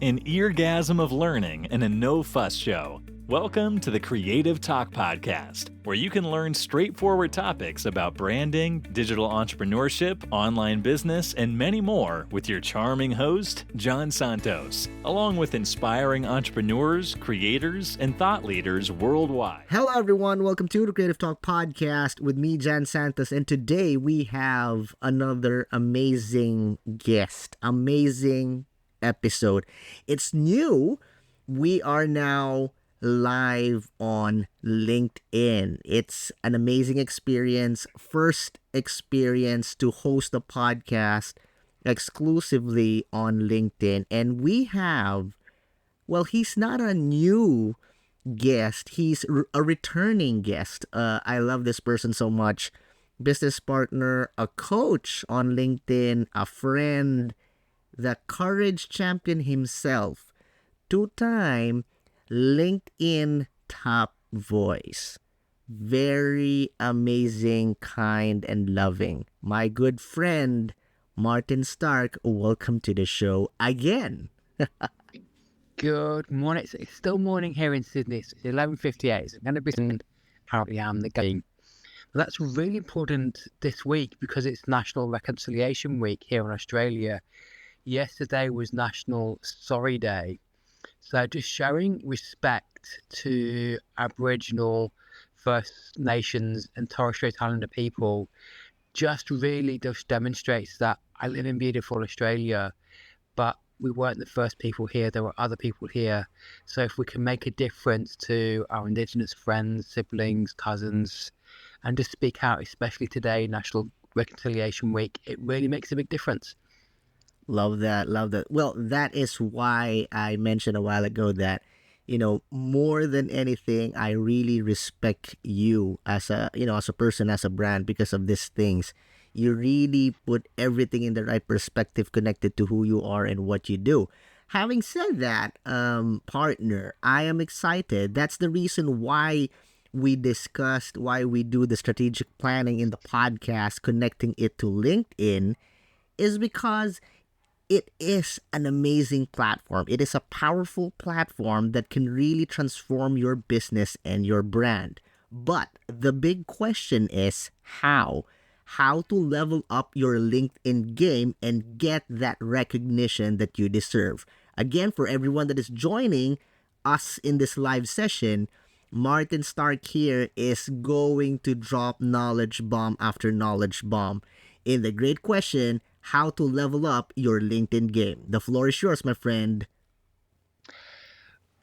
an eargasm of learning and a no-fuss show. Welcome to the Creative Talk Podcast, where you can learn straightforward topics about branding, digital entrepreneurship, online business, and many more with your charming host, John Santos, along with inspiring entrepreneurs, creators, and thought leaders worldwide. Hello, everyone. Welcome to the Creative Talk Podcast with me, John Santos. And today we have another amazing guest, amazing episode. It's new. We are now live on LinkedIn. It's an amazing experience. First experience to host a podcast exclusively on LinkedIn. And we have, well, he's not a new guest. He's a returning guest. I love this person so much. Business partner, a coach on LinkedIn, a friend, the courage champion himself, two-time LinkedIn top voice. Very amazing, kind, and loving. My good friend, Martin Stark, welcome to the show again. Good morning. It's still morning here in Sydney. It's 11:58. So I'm going to be apparently I'm the game. But that's really important this week because it's National Reconciliation Week here in Australia. Yesterday was National Sorry Day. So just showing respect to Aboriginal, First Nations and Torres Strait Islander people just really just demonstrates that I live in beautiful Australia, but we weren't the first people here. There were other people here. So if we can make a difference to our Indigenous friends, siblings, cousins, and just speak out, especially today, National Reconciliation Week, it really makes a big difference. Love that. Love that. Well, that is why I mentioned a while ago that, more than anything, I really respect you as a person, as a brand because of these things. You really put everything in the right perspective connected to who you are and what you do. Having said that, partner, I am excited. That's the reason why we discussed why we do the strategic planning in the podcast, connecting it to LinkedIn, is because it is an amazing platform. It is a powerful platform that can really transform your business and your brand. But the big question is how? How to level up your LinkedIn game and get that recognition that you deserve. Again, for everyone that is joining us in this live session, Martin Stark here is going to drop knowledge bomb after knowledge bomb in the great question, how to level up your LinkedIn game. The floor is yours, my friend.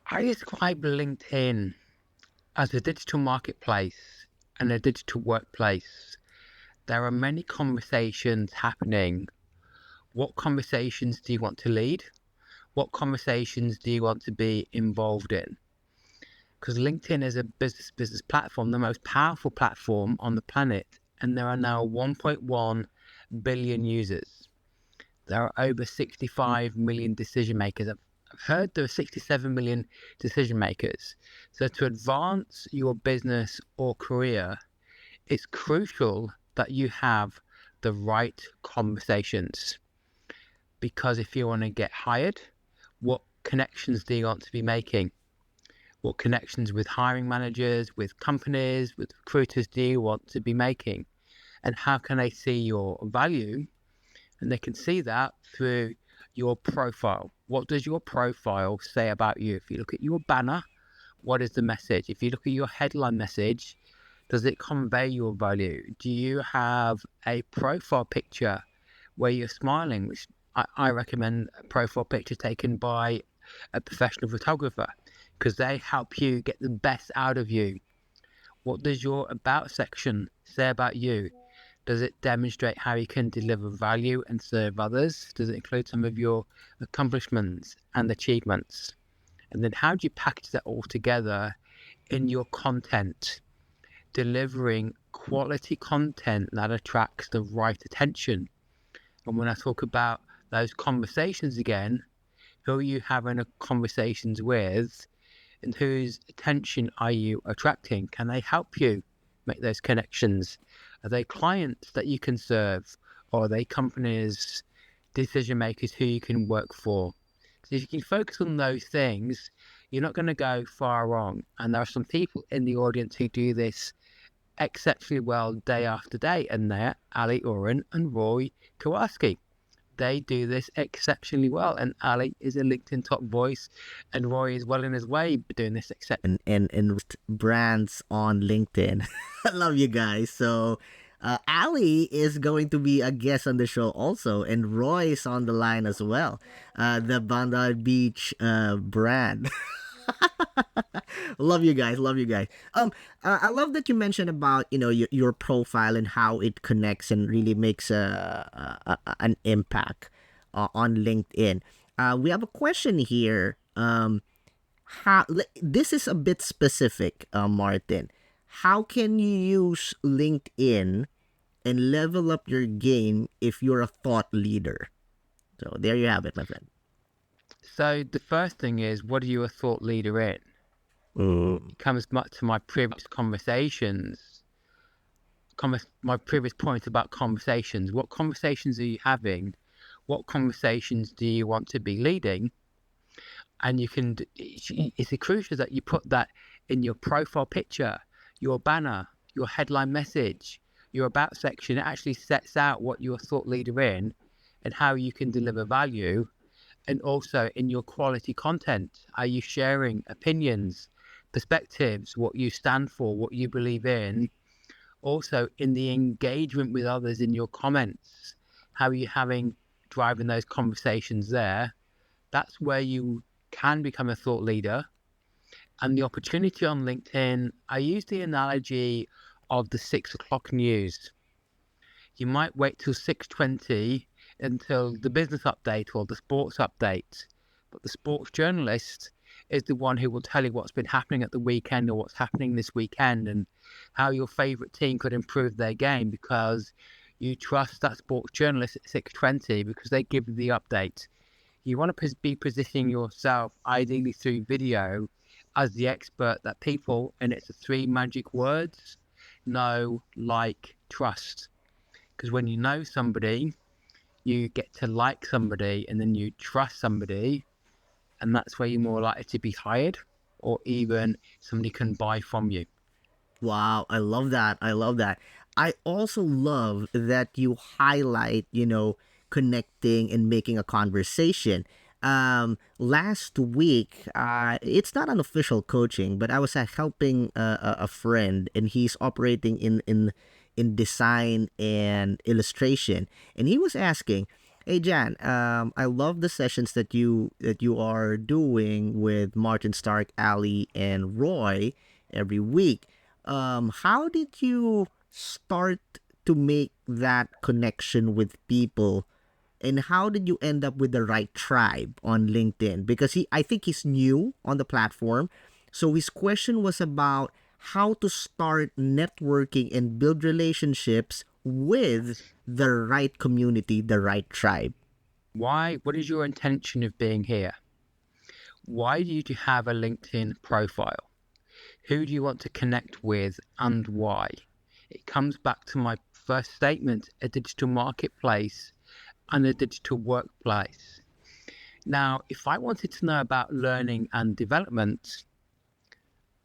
I describe LinkedIn as a digital marketplace and a digital workplace. There are many conversations happening. What conversations do you want to lead? What conversations do you want to be involved in? Because LinkedIn is a business platform, the most powerful platform on the planet, and there are now 1.1 billion users. There are over 65 million decision makers. I've heard there are 67 million decision makers. So to advance your business or career, it's crucial that you have the right conversations. Because if you want to get hired, what connections do you want to be making? What connections with hiring managers, with companies, with recruiters do you want to be making? And how can they see your value? And they can see that through your profile. What does your profile say about you? If you look at your banner, what is the message? If you look at your headline message, does it convey your value? Do you have a profile picture where you're smiling, which I recommend a profile picture taken by a professional photographer because they help you get the best out of you. What does your about section say about you? Does it demonstrate how you can deliver value and serve others? Does it include some of your accomplishments and achievements? And then how do you package that all together in your content? Delivering quality content that attracts the right attention. And when I talk about those conversations again, who are you having conversations with and whose attention are you attracting? Can they help you make those connections? Are they clients that you can serve, or are they companies, decision makers who you can work for? if you can focus on those things, you're not going to go far wrong. And there are some people in the audience who do this exceptionally well day after day, and they're Ali Oren and Roy Kowalski. They do this exceptionally well, and Ali is a LinkedIn top voice, and Roy is well in his way doing this and brands on LinkedIn. I love you guys. So Ali is going to be a guest on the show also, and Roy is on the line as well. The Bondi Beach brand. Love you guys. I love that you mentioned about your profile and how it connects and really makes an impact on LinkedIn. We have a question here. How this is a bit specific, Martin. How can you use LinkedIn and level up your game if you're a thought leader? So there you have it, my friend. So the first thing is, what are you a thought leader in? It comes back to my previous conversations, my previous point about conversations. What conversations are you having? What conversations do you want to be leading? And it's crucial that you put that in your profile picture, your banner, your headline message, your about section. It actually sets out what you're a thought leader in and how you can deliver value. And also in your quality content, are you sharing opinions, perspectives, what you stand for, what you believe in? Also in the engagement with others in your comments, how are you driving those conversations there? That's where you can become a thought leader. And the opportunity on LinkedIn, I use the analogy of the 6 o'clock news. You might wait till 6:20 until the business update or the sports update. But the sports journalist is the one who will tell you what's been happening at the weekend or what's happening this weekend and how your favourite team could improve their game, because you trust that sports journalist at 6:20 because they give you the update. You want to be positioning yourself, ideally through video, as the expert that people, and it's the 3 magic words: know, like, trust. Because when you know somebody, you get to like somebody, and then you trust somebody, and that's where you're more likely to be hired, or even somebody can buy from you. Wow, I love that. I also love that you highlight, connecting and making a conversation. Last week, it's not an official coaching, but I was helping a friend, and he's operating in design and illustration, and he was asking, "Hey Jan, I love the sessions that you are doing with Martin Stark, Ali, and Roy every week. How did you start to make that connection with people, and how did you end up with the right tribe on LinkedIn?" Because I think he's new on the platform, so his question was about how to start networking and build relationships with the right community, the right tribe. What is your intention of being here? Why do you have a LinkedIn profile? Who do you want to connect with, and why? It comes back to my first statement: a digital marketplace and a digital workplace. Now, if I wanted to know about learning and development,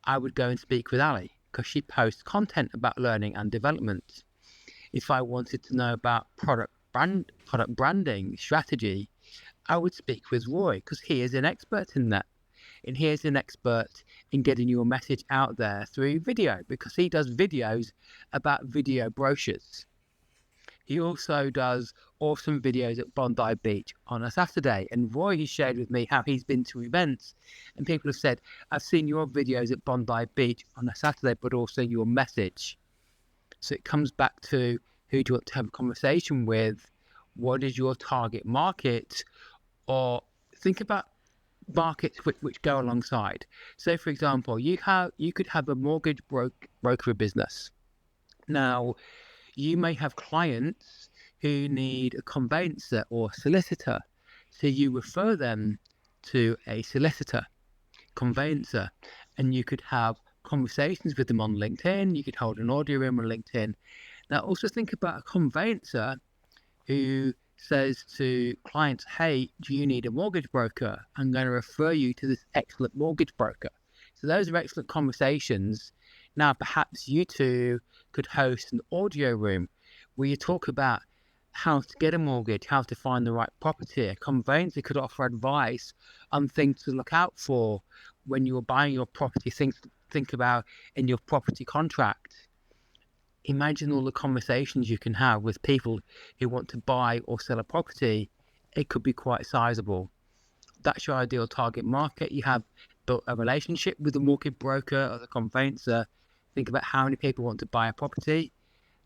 I would go and speak with Ali, because she posts content about learning and development. If I wanted to know about product branding strategy, I would speak with Roy, because he is an expert in that. And he is an expert in getting your message out there through video, because he does videos about video brochures. He also does awesome videos at Bondi Beach on a Saturday. And Roy has shared with me how he's been to events, and people have said, "I've seen your videos at Bondi Beach on a Saturday, but also your message." So it comes back to, who do you want to have a conversation with? What is your target market? Or think about markets which go alongside. So, for example, you could have a mortgage broker business. Now, you may have clients who need a conveyancer or solicitor, so you refer them to a solicitor, conveyancer, and you could have conversations with them on LinkedIn. You could hold an audio room on LinkedIn. Now, also think about a conveyancer who says to clients, hey, do you need a mortgage broker? I'm going to refer you to this excellent mortgage broker. So those are excellent conversations. Now, perhaps you two could host an audio room where you talk about how to get a mortgage, how to find the right property. A conveyancer could offer advice on things to look out for when you're buying your property, things to think about in your property contract. Imagine all the conversations you can have with people who want to buy or sell a property. It could be quite sizable. That's your ideal target market. You have built a relationship with the mortgage broker or the conveyancer. Think about how many people want to buy a property.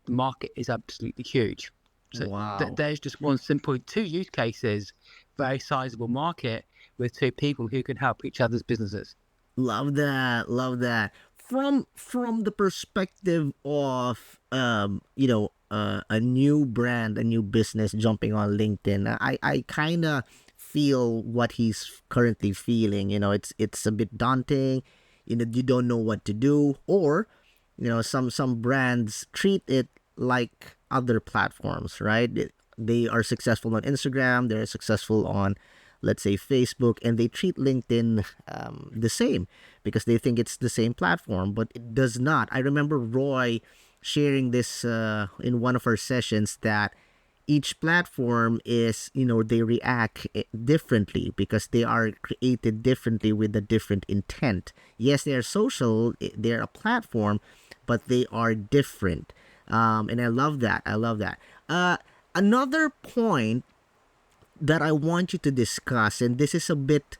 The market is absolutely huge. So Wow. there's just one simple 2 use cases, very sizable market with 2 people who can help each other's businesses. Love that. Love that. From the perspective of a new brand, a new business jumping on LinkedIn, I kind of feel what he's currently feeling. It's a bit daunting. You don't know what to do, or some brands treat it like other platforms, right? They are successful on Instagram, they're successful on, let's say, Facebook, and they treat LinkedIn the same because they think it's the same platform, but it does not. I remember Roy sharing this in one of our sessions, that each platform is, they react differently because they are created differently with a different intent. Yes, they are social, they're a platform, but they are different. And I love that. I love that. Another point that I want you to discuss, and this is a bit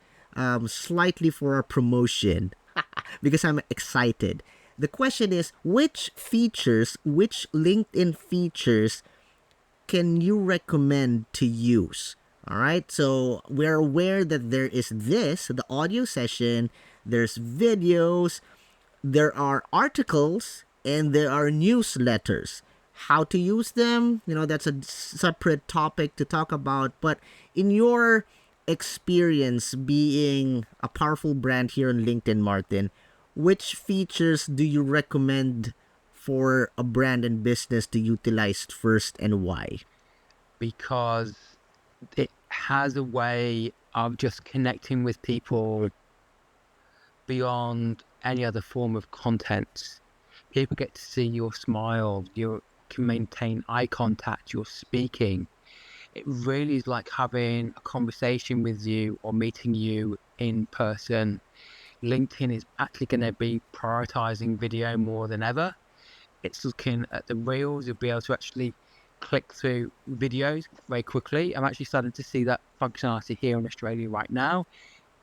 slightly for our promotion because I'm excited. The question is, which LinkedIn features can you recommend to use? All right, so we're aware that there is the audio session, there's videos, there are articles, and there are newsletters. How to use them, that's a separate topic to talk about. But in your experience being a powerful brand here on LinkedIn, Martin, which features do you recommend for a brand and business to utilize first, and why? Because it has a way of just connecting with people beyond any other form of content. People get to see your smile, you can maintain eye contact, you're speaking. It really is like having a conversation with you or meeting you in person. LinkedIn is actually going to be prioritizing video more than ever. It's looking at the reels. You'll be able to actually click through videos very quickly. I'm actually starting to see that functionality here in Australia right now.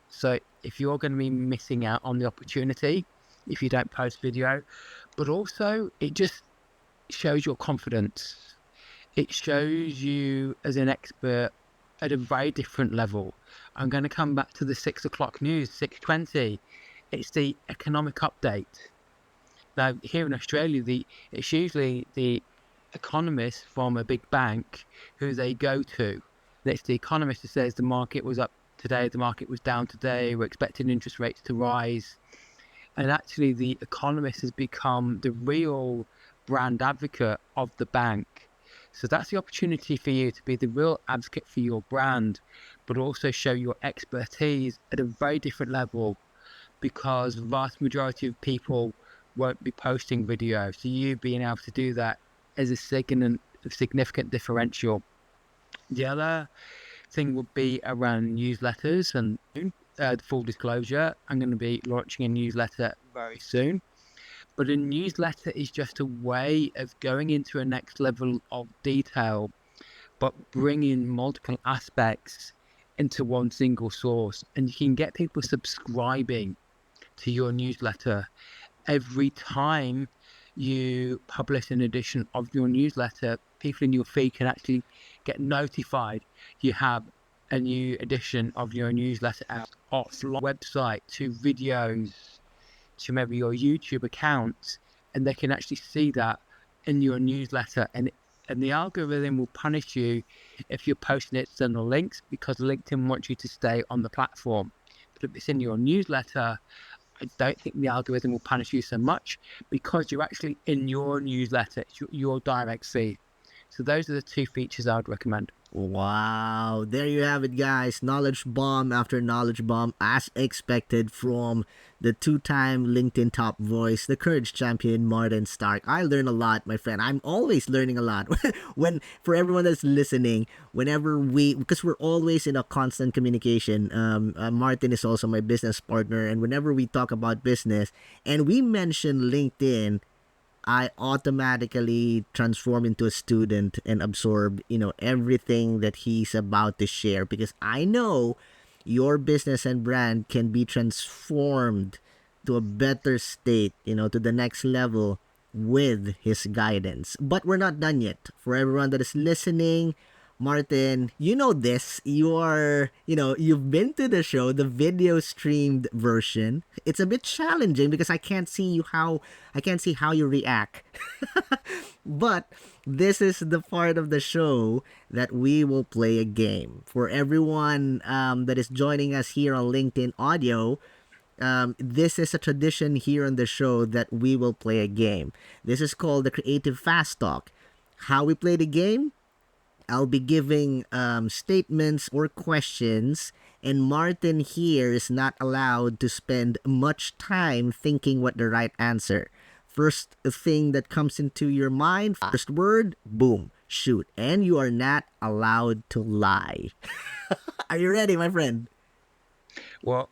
So if you're going to be missing out on the opportunity, if you don't post video, but also it just shows your confidence. It shows you as an expert at a very different level. I'm going to come back to the 6 o'clock news, 6:20. It's the economic update. Now, here in Australia, it's usually the economist from a big bank who they go to. It's the economist who says the market was up today, the market was down today, we're expecting interest rates to rise. And actually, the economist has become the real brand advocate of the bank. So that's the opportunity for you to be the real advocate for your brand, but also show your expertise at a very different level, because the vast majority of people won't be posting video. So you being able to do that is a significant differential. The other thing would be around newsletters, and full disclosure, I'm going to be launching a newsletter very soon. But a newsletter is just a way of going into a next level of detail, but bringing multiple aspects into one single source. And you can get people subscribing to your newsletter. Every time you publish an edition of your newsletter, people in your feed can actually get notified you have a new edition of your newsletter out, offline website to videos to maybe your YouTube account, and they can actually see that in your newsletter. And the algorithm will punish you if you're posting external links, because LinkedIn wants you to stay on the platform. But if it's in your newsletter, I don't think the algorithm will punish you so much, because you're actually in your newsletter. It's your direct feed. So those are the 2 features I would recommend. Wow, there you have it, guys. Knowledge bomb after knowledge bomb, as expected from the two-time LinkedIn top voice, the courage champion, Martin Stark. I learn a lot, my friend. I'm always learning a lot. When for everyone that's listening, whenever because we're always in a constant communication. Martin is also my business partner, and whenever we talk about business and we mention LinkedIn, I automatically transform into a student and absorb, everything that he's about to share, because I know your business and brand can be transformed to a better state, to the next level with his guidance. But we're not done yet. For everyone that is listening, Martin, you know this. You've been to the show, the video streamed version. It's a bit challenging because I can't see how you react. But this is the part of the show that we will play a game. For everyone that is joining us here on LinkedIn Audio, this is a tradition here on the show that we will play a game. This is called the Creative Fast Talk. How we play the game? I'll be giving statements or questions, and Martin here is not allowed to spend much time thinking what the right answer. First thing that comes into your mind, first word, boom, shoot. And you are not allowed to lie. Are you ready, my friend? Well,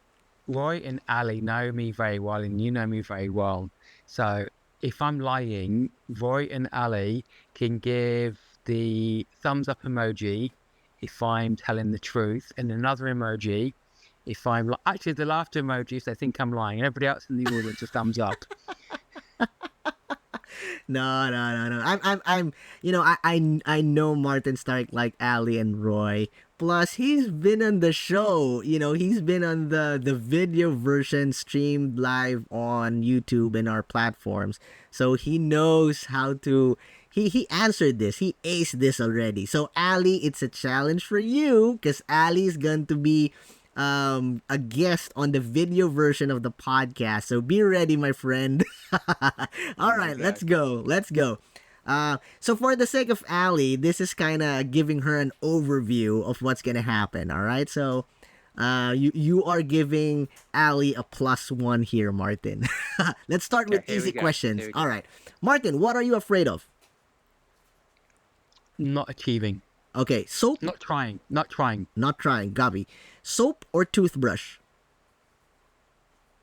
Roy and Ali know me very well, and you know me very well. So if I'm lying, Roy and Ali can give the thumbs up emoji if I'm telling the truth, and another emoji if I'm actually the laughter emoji if they think I'm lying. Everybody else in the audience a thumbs up. No. I know Martin Stark like Ali and Roy. Plus, he's been on the show. He's been on the video version streamed live on YouTube and our platforms. So he knows how to. He answered this. He aced this already. So Ali, it's a challenge for you because Ali is going to be a guest on the video version of the podcast. So be ready, my friend. All right, let's go. So for the sake of Ali, this is kind of giving her an overview of what's gonna happen. All right, so you are giving Ali a +1 here, Martin. Let's start with easy questions. All right, Martin, what are you afraid of? Not achieving. Okay, soap. Not trying. Not trying, Gabi. Soap or toothbrush?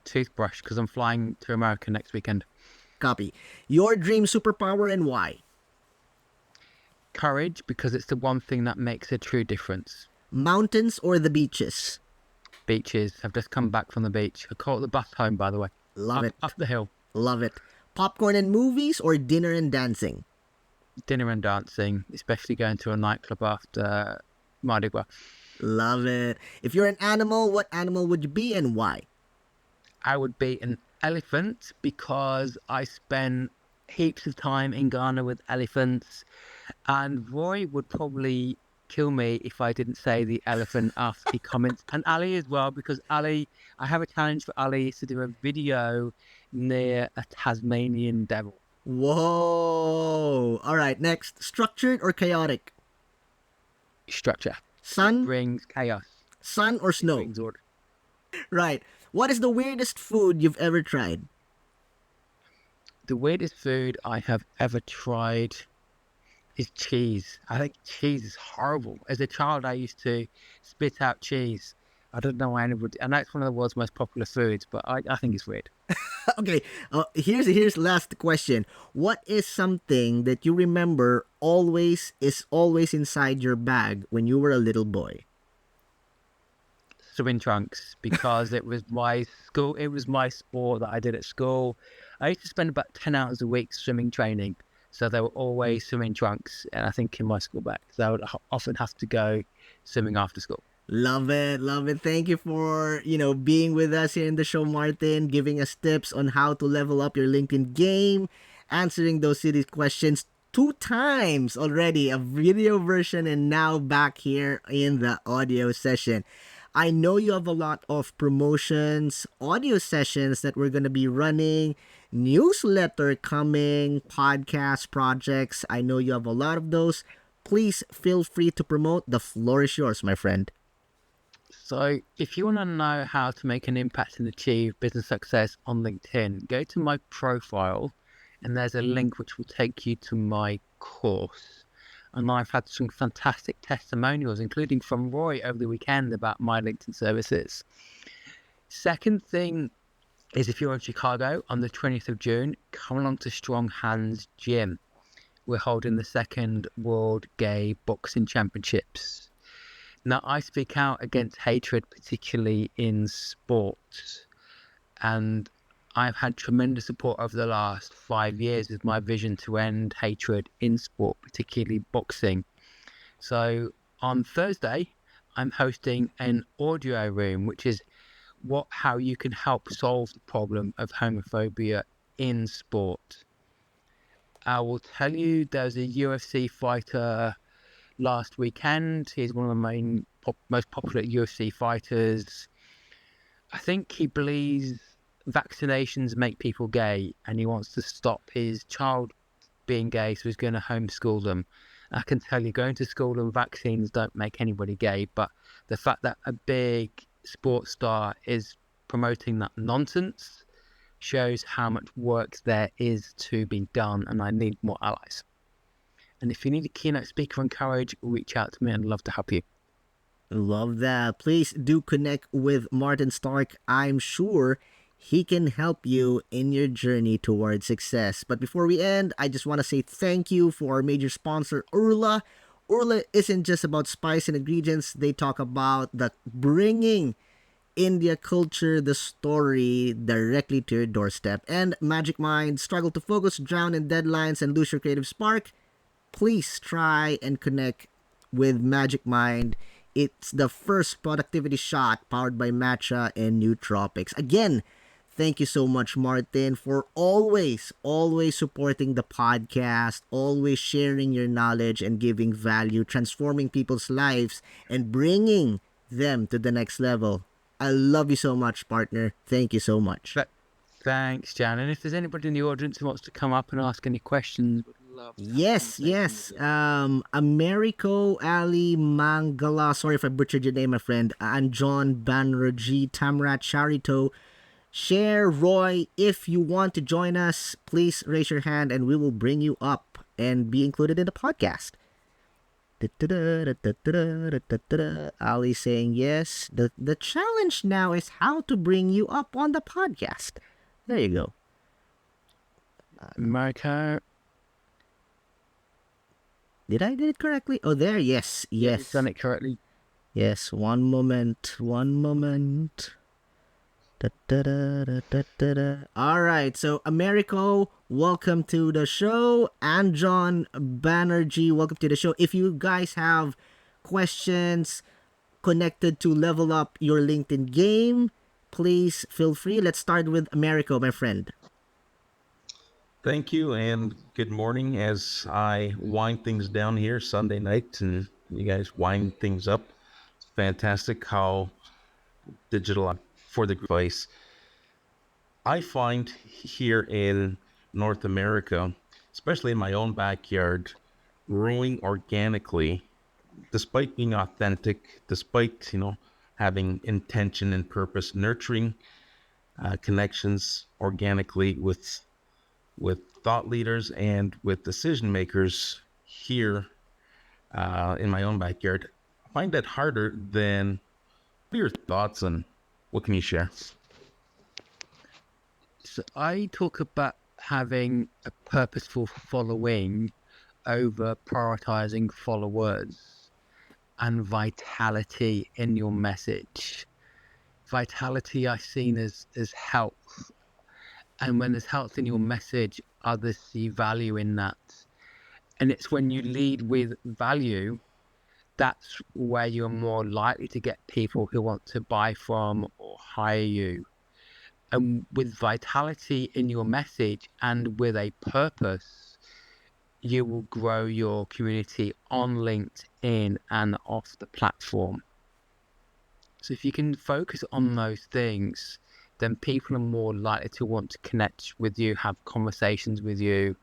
Toothbrush, because I'm flying to America next weekend. Copy. Your dream superpower and why? Courage, because it's the one thing that makes a true difference. Mountains or the beaches? Beaches. I've just come back from the beach. I caught the bus home, by the way. Love it. Up the hill. Love it. Popcorn and movies or dinner and dancing? Dinner and dancing, especially going to a nightclub after Mardi Gras. Love it. If you're an animal, what animal would you be and why? I would be an elephant because I spend heaps of time in Ghana with elephants, and Roy would probably kill me if I didn't say the elephant after he comments, and Ali as well, because Ali, I have a challenge for Ali is to do a video near a Tasmanian devil. Whoa. All right, next. Structured or chaotic? Structure. Sun? Brings chaos. Sun or snow? Brings order. Right. What is the weirdest food you've ever tried? The weirdest food I have ever tried is cheese. I think cheese is horrible. As a child, I used to spit out cheese. I don't know why anybody, and that's one of the world's most popular foods, but I think it's weird. Okay, here's last question. What is something that you remember always inside your bag when you were a little boy? Swimming trunks, because it was my school. It was my sport that I did at school. I used to spend about 10 hours a week swimming training, so there were always swimming trunks, and I think in my school bag, so I would often have to go swimming after school. Love it. Thank you for, being with us here in the show, Martin, giving us tips on how to level up your LinkedIn game, answering those silly questions 2 times already, a video version and now back here in the audio session. I know you have a lot of promotions, audio sessions that we're going to be running, newsletter coming, podcast projects. I know you have a lot of those. Please feel free to promote. The floor is yours, my friend. So if you want to know how to make an impact and achieve business success on LinkedIn, go to my profile and there's a link which will take you to my course. And I've had some fantastic testimonials, including from Roy over the weekend, about my LinkedIn services. Second thing is, if you're in Chicago on the 20th of June, come along to Strong Hands Gym. We're holding the second World Gay Boxing Championships. Now, I speak out against hatred, particularly in sports, and I've had tremendous support over the last 5 years with my vision to end hatred in sport, particularly boxing. So on Thursday, I'm hosting an audio room, which is how you can help solve the problem of homophobia in sport. I will tell you, there's a UFC fighter last weekend. He's one of the most popular UFC fighters. I think he believes vaccinations make people gay, and he wants to stop his child being gay, so he's going to homeschool them. I can tell you, going to school and vaccines don't make anybody gay, but the fact that a big sports star is promoting that nonsense shows how much work there is to be done, and I need more allies. And if you need a keynote speaker on courage, reach out to me. I'd love to help you. Love that. Please do connect with Martin Stark. I'm sure he can help you in your journey towards success. But before we end, I just want to say thank you for our major sponsor, Urla. Urla isn't just about spice and ingredients. They talk about bringing India culture, the story, directly to your doorstep. And Magic Mind, struggle to focus, drown in deadlines, and lose your creative spark? Please try and connect with Magic Mind. It's the first productivity shot powered by Matcha and Nootropics. Again, thank you so much, Martin, for always supporting the podcast, always sharing your knowledge and giving value, transforming people's lives, and bringing them to the next level. I love you so much, partner. Thank you so much. Thanks, Jan. And if there's anybody in the audience who wants to come up and ask any questions, would love to. Yes. Americo Ali Mangala. Sorry if I butchered your name, my friend. Anjon Banerjee, Tamrat Charito. Share, Roy. If you want to join us, please raise your hand and we will bring you up and be included in the podcast. Ali saying yes. The challenge now is how to bring you up on the podcast. There you go. Marco. Did I did it correctly? Oh, there. Yes. You've done it correctly. Yes. One moment. All right. So, Americo, welcome to the show. Anjon Banerjee, welcome to the show. If you guys have questions connected to level up your LinkedIn game, please feel free. Let's start with Americo, my friend. Thank you, and good morning as I wind things down here Sunday night and you guys wind things up. It's fantastic how digital for the device. I find here in North America, especially in my own backyard, growing organically, despite being authentic, despite, having intention and purpose, nurturing connections organically with thought leaders and with decision makers here in my own backyard. I find that harder than. What are your thoughts on what can you share? So I talk about having a purposeful following over prioritizing followers, and vitality in your message. Vitality I've seen as health. And when there's health in your message, others see value in that. And it's when you lead with value, that's where you're more likely to get people who want to buy from or hire you. And with vitality in your message and with a purpose, you will grow your community on LinkedIn and off the platform. So if you can focus on those things, then people are more likely to want to connect with you, have conversations with you.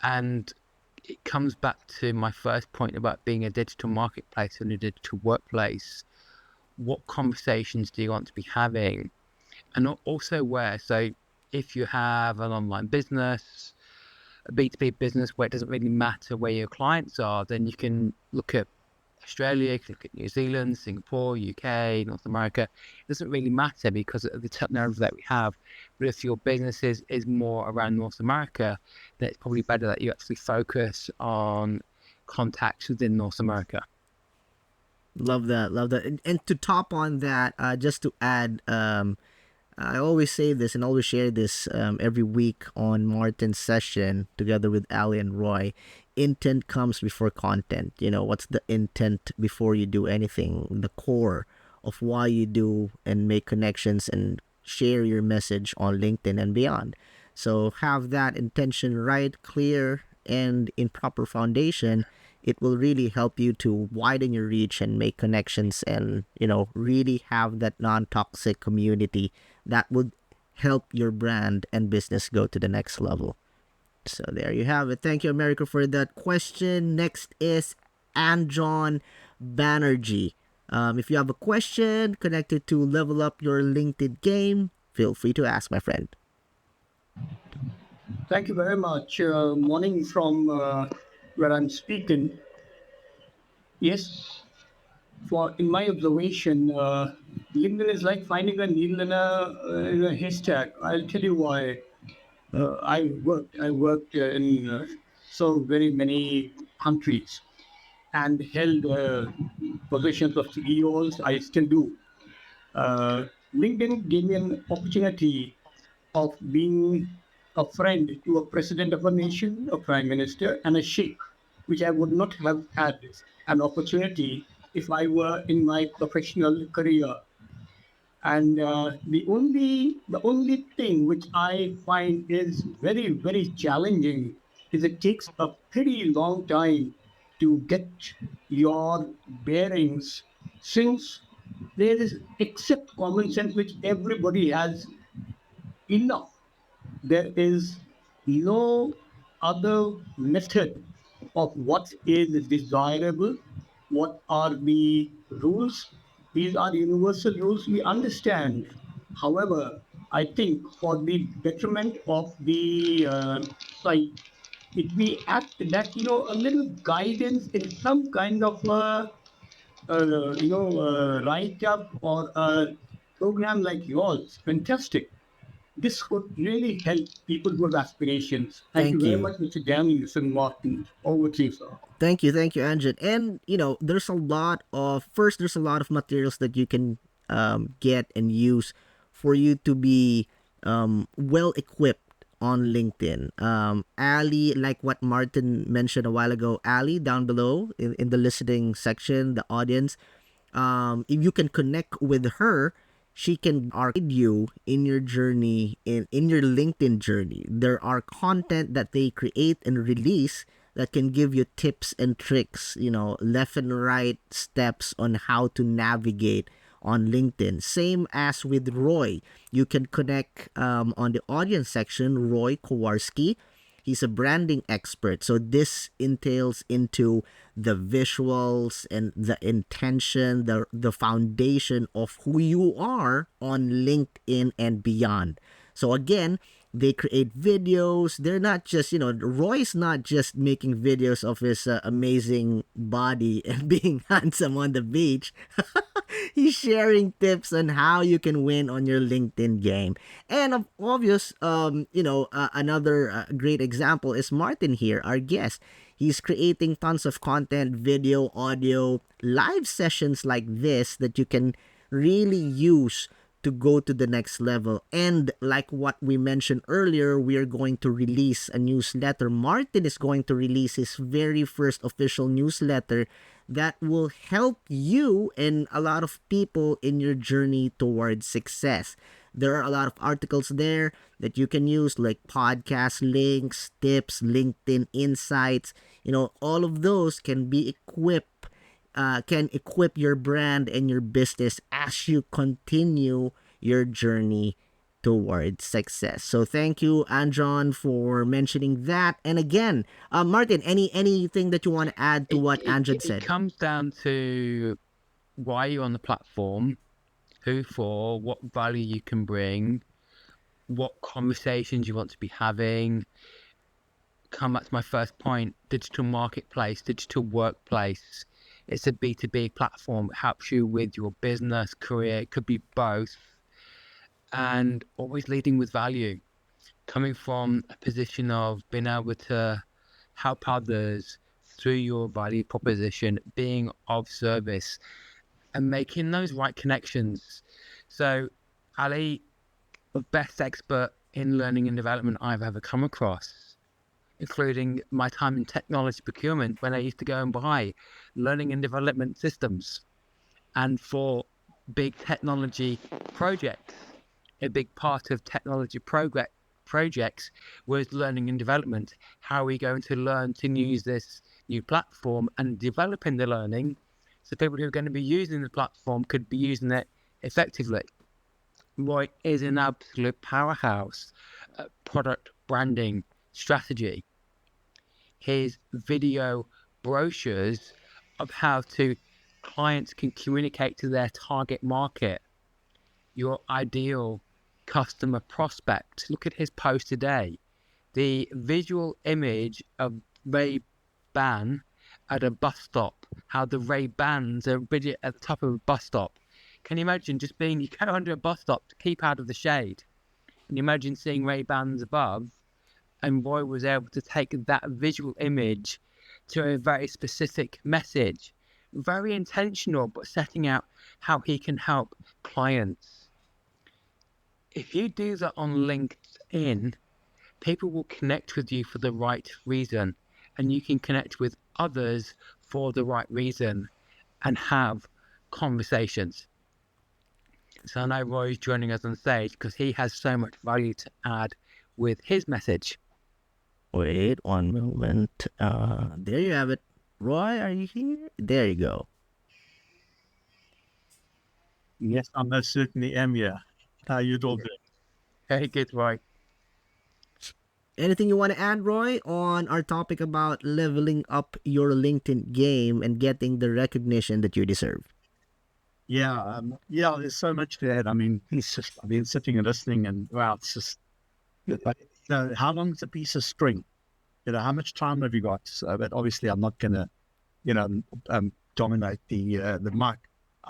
And it comes back to my first point about being a digital marketplace and a digital workplace. What conversations do you want to be having? And also where? So if you have an online business, a B2B business where it doesn't really matter where your clients are, then you can look at Australia, you can look at New Zealand, Singapore, UK, North America. It doesn't really matter because of the technology that we have. But if your business is more around North America, then it's probably better that you actually focus on contacts within North America. Love that, love that. And to top on that, just to add, I always say this and always share this every week on Martin's session together with Ali and Roy. Intent comes before content. You know, what's the intent before you do anything? The core of why you do and make connections and share your message on LinkedIn and beyond. So have that intention right, clear, and in proper foundation. It will really help you to widen your reach and make connections and, you know, really have that non-toxic community that would help your brand and business go to the next level. So there you have it. Thank you, America, for that question. Next is Anjon Banerjee. If you have a question connected to level up your LinkedIn game, feel free to ask, my friend. Thank you very much. Morning from where I'm speaking. Yes, in my observation, LinkedIn is like finding a needle in a haystack. I'll tell you why. I worked in so very many countries and held positions of CEOs. I still do. LinkedIn gave me an opportunity of being a friend to a president of a nation, a prime minister, and a sheikh, which I would not have had an opportunity if I were in my professional career. And the only thing which I find is very, very challenging is it takes a pretty long time to get your bearings, since there is, except common sense, which everybody has enough, there is no other method of what is desirable, what are the rules. These are universal rules we understand. However, I think for the betterment of the site, it be act that, a little guidance in some kind of write up or a program like yours. Fantastic. This could really help people who have aspirations. Thank you Thank very you. much, Mr. Daniel, Mr. Martin. Over to you, sir. Thank you, Anjan. And there's a lot of materials that you can get and use for you to be well equipped on LinkedIn. Ali, like what Martin mentioned a while ago, Ali down below in the listening section, the audience, if you can connect with her, she can guide you in your journey, in your LinkedIn journey. There are content that they create and release that can give you tips and tricks, left and right steps on how to navigate on LinkedIn. Same as with Roy. You can connect on the audience section, Roy Kowarski. He's a branding expert. So this entails into the visuals and the intention, the foundation of who you are on LinkedIn and beyond. So again, they create videos. They're not just, Roy's not just making videos of his amazing body and being handsome on the beach. He's sharing tips on how you can win on your LinkedIn game. And obvious, another great example is Martin here, our guest. He's creating tons of content, video, audio, live sessions like this that you can really use to go to the next level. And like what we mentioned earlier, we are going to release a newsletter. Martin is going to release his very first official newsletter that will help you and a lot of people in your journey towards success. There are a lot of articles there that you can use, like podcast links, tips, LinkedIn insights. All of those can be can equip your brand and your business as you continue your journey towards success. So thank you, Anjon, for mentioning that. And again, Martin, anything that you want to add to what Anjon It said? comes down to why you're on the platform, who for, what value you can bring, what conversations you want to be having. Come back to my first point, digital marketplace, digital workplace. It's a B2B platform. It helps you with your business, career. It could be both. And always leading with value. Coming from a position of being able to help others through your value proposition, being of service, and making those right connections. So, Ali, the best expert in learning and development I've ever come across, including my time in technology procurement when I used to go and buy learning and development systems. And for big technology projects, a big part of technology projects was learning and development. How are we going to learn to use this new platform and developing the learning so people who are going to be using the platform could be using it effectively? Roy is an absolute powerhouse at product branding strategy. His video brochures of how clients can communicate to their target market, your ideal customer prospect. Look at his post today. The visual image of Ray-Ban at a bus stop, how the Ray-Bans are rigid at the top of a bus stop. Can you imagine just you go under a bus stop to keep out of the shade? And you imagine seeing Ray-Bans above, and Roy was able to take that visual image to a very specific message. Very intentional, but setting out how he can help clients. If you do that on LinkedIn, people will connect with you for the right reason, and you can connect with others for the right reason and have conversations. So I know Roy's joining us on stage because he has so much value to add with his message. Wait one moment. There you have it. Roy, are you here? There you go. Yes, I most certainly am here. How you all doing? Very good, Roy. Anything you want to add, Roy, on our topic about leveling up your LinkedIn game and getting the recognition that you deserve? Yeah, there's so much to add. I mean, I've been sitting and listening, and wow, it's just, but how long is a piece of string? How much time have you got? So, but obviously, I'm not going to, dominate the mic.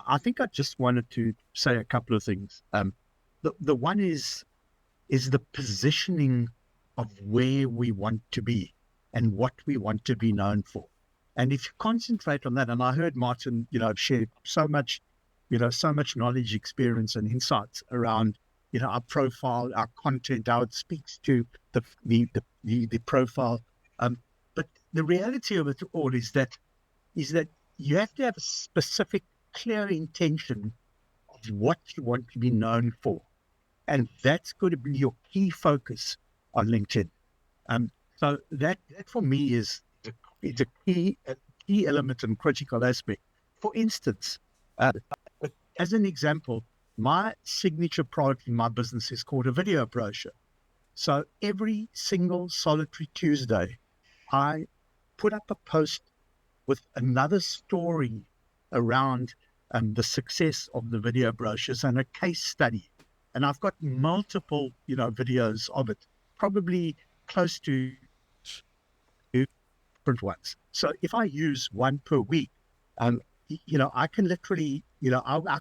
I think I just wanted to say a couple of things. The one is the positioning of where we want to be and what we want to be known for. And if you concentrate on that, and I heard Martin, share so much knowledge, experience, and insights around, our profile, our content, how it speaks to the profile. But the reality of it all is that you have to have a specific, clear intention of what you want to be known for. And that's going to be your key focus on LinkedIn. So that for me is a key element and critical aspect. For instance, as an example, my signature product in my business is called a video brochure. So every single solitary Tuesday, I put up a post with another story around the success of the video brochures and a case study. And I've got multiple, videos of it, probably close to different ones. So if I use one per week, I can literally, I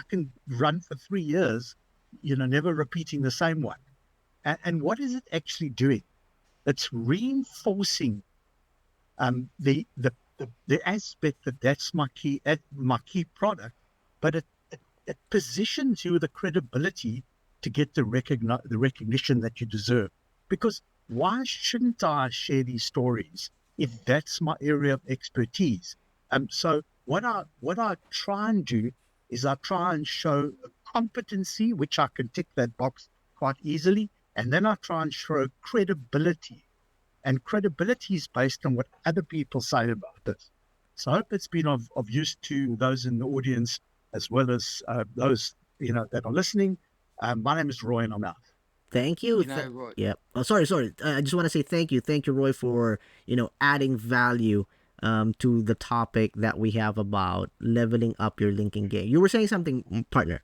can run for 3 years, never repeating the same one. And what is it actually doing? It's reinforcing the aspect that's my key product, but it positions you with the credibility to get the recognition that you deserve. Because why shouldn't I share these stories if that's my area of expertise? So what I try and do is I try and show competency, which I can tick that box quite easily, and then I try and show credibility. And credibility is based on what other people say about this. So I hope it's been of use to those in the audience, as well as those that are listening. My name is Roy, and I'm out. Thank you. You know, Roy, Yep. Oh, sorry. I just want to say thank you. Thank you, Roy, for, adding value to the topic that we have about leveling up your LinkedIn game. You were saying something, partner.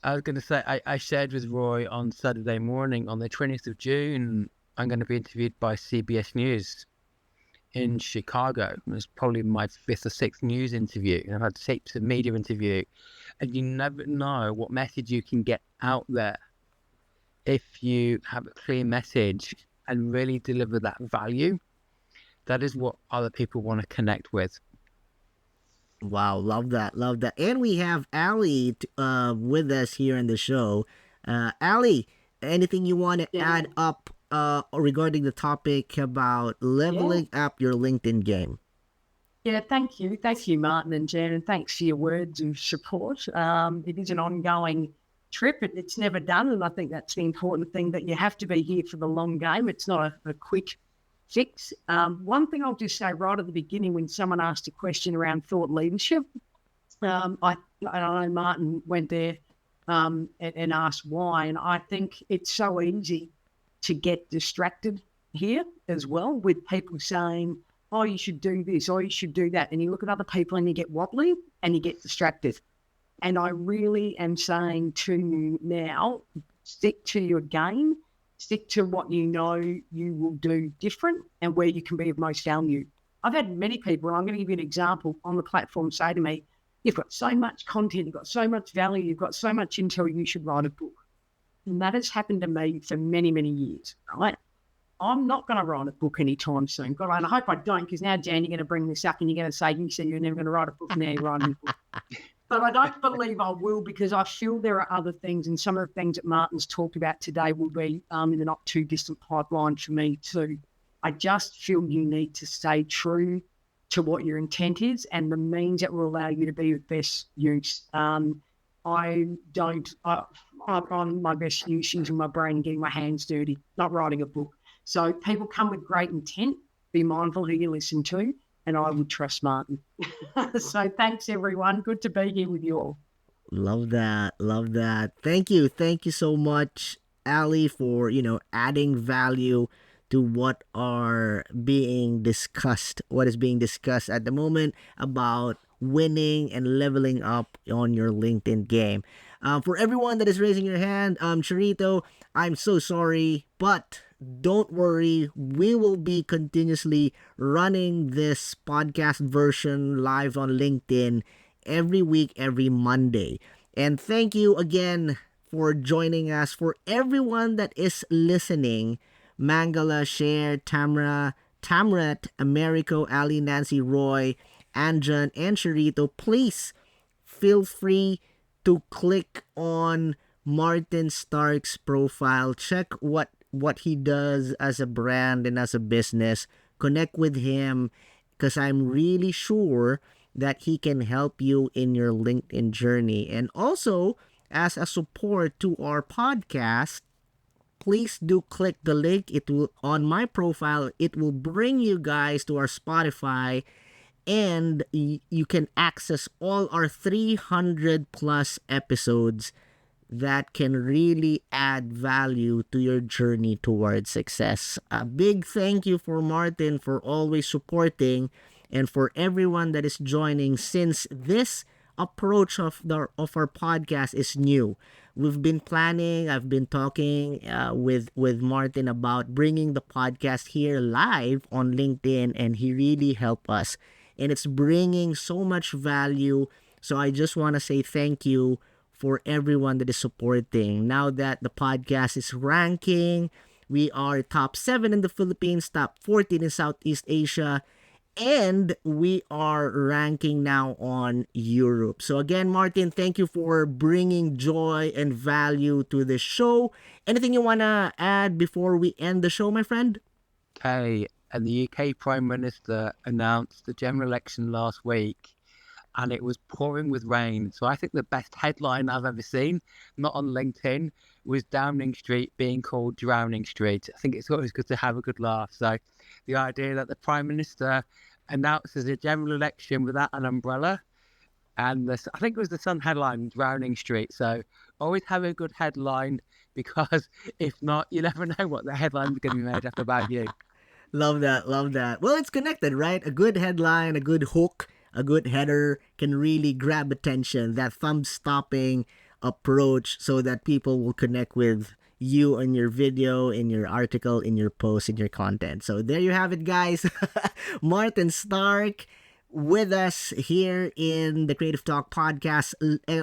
I was going to say, I shared with Roy on Saturday morning on the 20th of June, I'm going to be interviewed by CBS News in Chicago. It was probably my 5th or 6th news interview. And I've had 6 media interview. And you never know what message you can get out there if you have a clear message and really deliver that value. That is what other people want to connect with. Wow, love that. And we have Ali with us here in the show. Ali, anything you want to add up regarding the topic about leveling up your LinkedIn game? Yeah, thank you. Thank you, Martin and Jan, and thanks for your words of support. It is an ongoing trip. It's never done, and I think that's the important thing, that you have to be here for the long game. It's not a quick fix. One thing I'll just say right at the beginning, when someone asked a question around thought leadership, I know Martin went there and asked why, and I think it's so easy to get distracted here as well, with people saying, oh, you should do this, or you should do that. And you look at other people and you get wobbly and you get distracted. And I really am saying to you now, stick to your game, stick to what you know you will do different and where you can be of most value. I've had many people, and I'm going to give you an example, on the platform say to me, you've got so much content, you've got so much value, you've got so much intel, you should write a book. And that has happened to me for many, many years, right? I'm not going to write a book anytime soon. God, and I hope I don't, because now, Jan, you're going to bring this up and you're going to say, you said you're never going to write a book, now you're writing a book. But I don't believe I will, because I feel there are other things, and some of the things that Martin's talked about today will be in the not too distant pipeline for me too. I just feel you need to stay true to what your intent is and the means that will allow you to be of best use. I'm my best use using my brain and getting my hands dirty, not writing a book. So people come with great intent. Be mindful who you listen to, and I would trust Martin. So thanks, everyone. Good to be here with you all. Love that. Thank you so much, Ali, for adding value to what is being discussed at the moment about winning and leveling up on your LinkedIn game. For everyone that is raising your hand, Charito, I'm so sorry, but don't worry, we will be continuously running this podcast version live on LinkedIn every week, every Monday. And thank you again for joining us. For everyone that is listening, Mangala, Cher, Tamrat, Americo, Ali, Nancy, Roy, Anjan, and Charito, please feel free to click on Martin Stark's profile. Check what he does as a brand and as a business. Connect with him, because I'm really sure that he can help you in your LinkedIn journey. And also, as a support to our podcast, please do click the link. It will, on my profile, it will bring you guys to our Spotify, and you can access all our 300 plus episodes that can really add value to your journey towards success. A big thank you for Martin for always supporting, and for everyone that is joining, since this approach of our podcast is new. We've been planning, I've been talking with Martin about bringing the podcast here live on LinkedIn, and he really helped us. And it's bringing so much value. So I just want to say thank you for everyone that is supporting. Now that the podcast is ranking, we are top 7 in the Philippines, top 14 in Southeast Asia, and we are ranking now on Europe. So again, Martin, thank you for bringing joy and value to the show. Anything you want to add before we end the show, my friend? Okay, and the UK Prime Minister announced the general election last week, and it was pouring with rain. So I think the best headline I've ever seen, not on LinkedIn, was Downing Street being called Drowning Street. I think it's always good to have a good laugh. So the idea that the Prime Minister announces a general election without an umbrella, and I think it was the Sun headline, Drowning Street. So Always have a good headline, because if not, you never know what the headline's going to be made up about you. Love that. Love that. Well, it's connected, right? A good headline, a good hook, a good header can really grab attention, that thumb-stopping approach, so that people will connect with you in your video, in your article, in your post, in your content. So there you have it, guys. Martin Stark with us here in the Creative Talk podcast,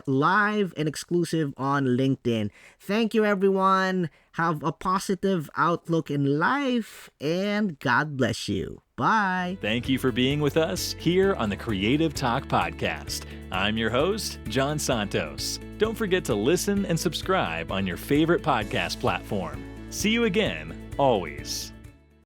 live and exclusive on LinkedIn. Thank you, everyone. Have a positive outlook in life, and God bless you. Bye. Thank you for being with us here on the Creative Talk podcast. I'm your host, John Santos. Don't forget to listen and subscribe on your favorite podcast platform. See you again, always.